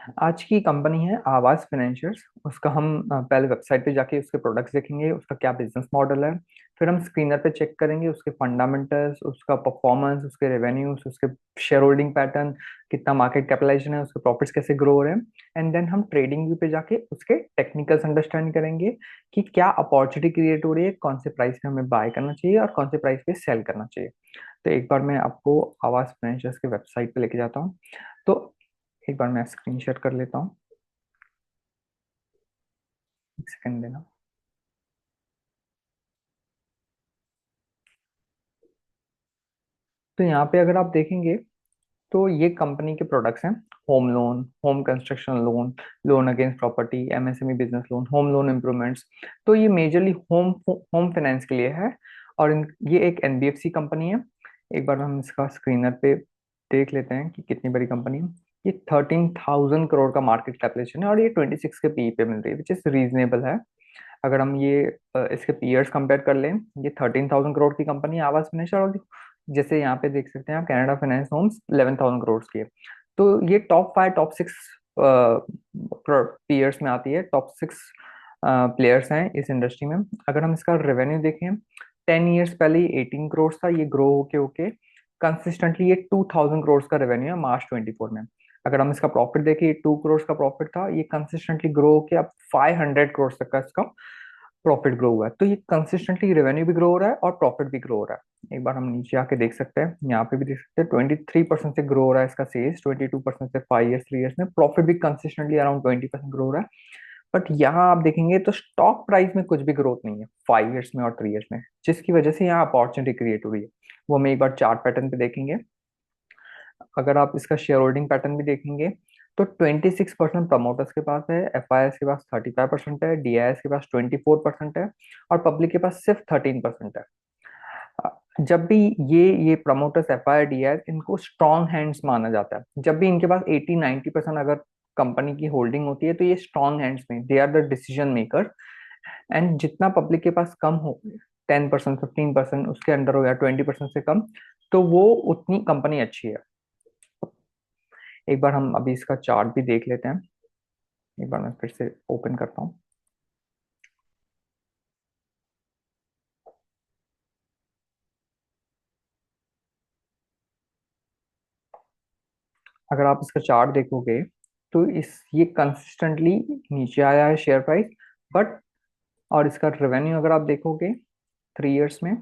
आज की कंपनी है आवास फाइनेंशियर्स। उसका हम पहले वेबसाइट पे जाके उसके प्रोडक्ट्स देखेंगे, उसका क्या बिजनेस मॉडल है। फिर हम स्क्रीनर पे चेक करेंगे उसके फंडामेंटल्स, उसका परफॉर्मेंस, उसके रेवेन्यूज, उसके शेयर होल्डिंग पैटर्न, कितना मार्केट कैपिटलाइजेशन है, उसके प्रॉफिट्स कैसे ग्रो हो रहे हैं। एंड देन हम ट्रेडिंग व्यू पे जाके उसके टेक्निकल्स अंडरस्टैंड करेंगे कि क्या अपॉर्चुनिटी क्रिएट हो रही है, कौन से प्राइस पे हमें बाय करना चाहिए और कौन से प्राइस पे सेल करना चाहिए। तो एक बार मैं आपको आवास फाइनेंशियर्स के वेबसाइट पे लेके जाता हूँ। तो एक बार मैं स्क्रीन शेयर कर लेता हूँ। एक सेकंड देना। तो यहाँ पे अगर आप देखेंगे तो ये कंपनी के प्रोडक्ट्स हैं। Home loan, home construction loan, loan against property, MSME business loan, home loan improvements. तो ये मेजरली होम होम फाइनेंस के लिए है। और ये एक एनबीएफसी कंपनी है। एक बार हम इसका स्क्रीनर पे देख लेते हैं कि कितनी बड़ी कंपनी है। ये 13,000 करोड़ का मार्केट कैपिटलाइजेशन है और ये 26 के पी पे मिल रही है, विच इज रीजनेबल है। अगर हम ये इसके पीयर्स कंपेयर कर लें, ये 13,000 करोड़ की कंपनी है आवास फाइनेंशियल, और जैसे यहाँ पे देख सकते हैं आप, कनाडा फाइनेंस होम्स 11,000 करोड़ की है। तो ये टॉप 5 टॉप 6 पीयर्स में आती है, टॉप 6 प्लेयर्स हैं इस इंडस्ट्री में। अगर हम इसका रेवेन्यू देखें, 10 ईयर्स पहले ये 18 करोड़ था, ये ग्रो होके होके कंसिस्टेंटली ये 2,000 करोड़ का रेवेन्यू है मार्च 24 में। अगर हम इसका प्रॉफिट देखें, ये 2 करोड़ का प्रॉफिट था, ये कंसिस्टेंटली ग्रो होके अब 500 करोड़ तक का इसका प्रॉफिट ग्रो हुआ है। तो ये कंसिस्टेंटली रेवेन्यू भी ग्रो हो रहा है और प्रॉफिट भी ग्रो हो रहा है। एक बार हम नीचे आके देख सकते हैं, यहाँ पे भी देख सकते हैं 23% से ग्रो हो रहा है इसका सेल्स, 22% से 5 ईयर्स 3 ईयर्स में। प्रॉफिट भी कंसिस्टेंटली अराउंड 20% ग्रो हो रहा है। बट यहाँ आप देखेंगे तो स्टॉक प्राइस में कुछ भी ग्रोथ नहीं है 5 ईयर्स में और 3 ईयर्स में, जिसकी वजह से यहाँ अपॉर्चुनिटी क्रिएट हो रही है। वो हम एक बार चार्ट पैटर्न पे देखेंगे। अगर आप इसका शेयर होल्डिंग पैटर्न भी देखेंगे तो 26% प्रमोटर्स के पास है, एफआईएस के पास 35% है, डीआईएस के पास 24% है और पब्लिक के पास सिर्फ 13% है। जब भी ये प्रमोटर्स, एफआईआर, डीआईएस, इनको स्ट्रॉन्ग हैंड्स माना जाता है। जब भी इनके पास 80-90% अगर कंपनी की होल्डिंग होती है तो ये स्ट्रॉन्ग हैंड्स में, they are the decision maker. And जितना पब्लिक के पास कम हो, 10% 15% उसके अंडर हो या 20% से कम, तो वो उतनी कंपनी अच्छी है। एक बार हम अभी इसका चार्ट भी देख लेते हैं। एक बार मैं फिर से ओपन करता हूँ। अगर आप इसका चार्ट देखोगे तो इस ये कंसिस्टेंटली नीचे आया है शेयर प्राइस। बट और इसका रेवेन्यू अगर आप देखोगे 3 ईयर्स में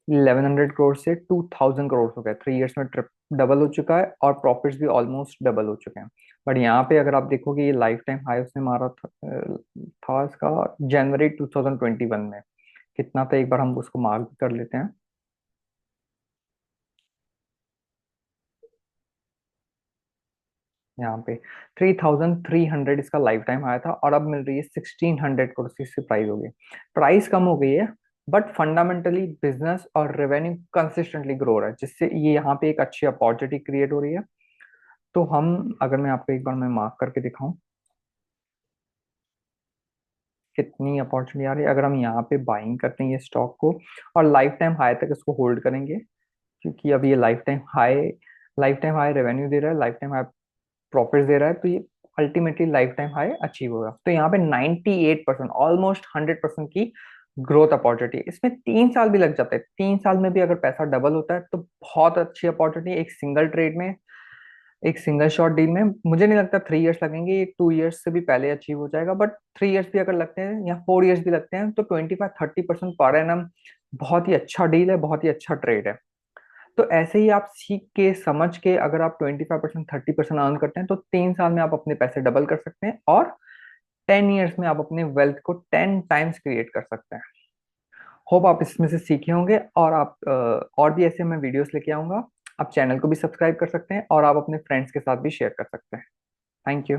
1,100 करोड़ से 2,000 करोड़ हो गया। 3 ईयर्स में ट्रिप डबल हो चुका है और प्रॉफिट्स भी ऑलमोस्ट डबल हो चुके हैं। बट यहाँ पे अगर आप देखोगे, ये लाइफ टाइम हाई उसने मारा था इसका जनवरी 2021 में। कितना था एक बार हम उसको मार्क कर लेते हैं। यहाँ पे 3,300 इसका लाइफ टाइम आया था और अब मिल रही है 1,600 करोड़ की इसकी प्राइस हो गई। प्राइस कम हो गई है बट फंडामेंटली बिजनेस और रेवेन्यू कंसिस्टेंटली ग्रो हो रहा है, जिससे ये यहाँ पे एक अच्छी अपॉर्चुनिटी क्रिएट हो रही है। तो हम, अगर मैं आपको एक बार मैं मार्क करके दिखाऊं कितनी अपॉर्चुनिटी आ रही है, अगर हम यहाँ पे बाइंग करते हैं ये स्टॉक को और लाइफ टाइम हाई तक इसको होल्ड करेंगे, क्योंकि अभी ये लाइफ टाइम हाई रेवेन्यू दे रहा है, लाइफ टाइम हाई प्रॉफिट दे रहा है, तो ये ultimately life time high achieve होगा। तो यहाँ पे 98%, ऑलमोस्ट 100% की ग्रोथ अपॉर्चुनिटी है। इसमें 3 साल भी लग जाते हैं, 3 साल में भी अगर पैसा डबल होता है तो बहुत अच्छी अपॉर्चुनिटी। एक सिंगल ट्रेड में, एक सिंगल शॉट डील में मुझे नहीं लगता 3 ईयर्स लगेंगे, ये 2 ईयर्स से भी पहले अचीव हो जाएगा। बट 3 ईयर्स भी अगर लगते हैं या 4 ईयर्स भी लगते हैं तो 25-30% पर एनम बहुत ही अच्छा डील है, बहुत ही अच्छा ट्रेड है। तो ऐसे ही आप सीख के समझ के अगर आप 25% 30% अर्न करते हैं तो 3 साल में आप अपने पैसे डबल कर सकते हैं और 10 ईयर्स में आप अपने वेल्थ को 10 टाइम्स क्रिएट कर सकते हैं। होप आप इसमें से सीखे होंगे और आप और भी ऐसे मैं वीडियोस लेके आऊंगा। आप चैनल को भी सब्सक्राइब कर सकते हैं और आप अपने फ्रेंड्स के साथ भी शेयर कर सकते हैं। Thank you.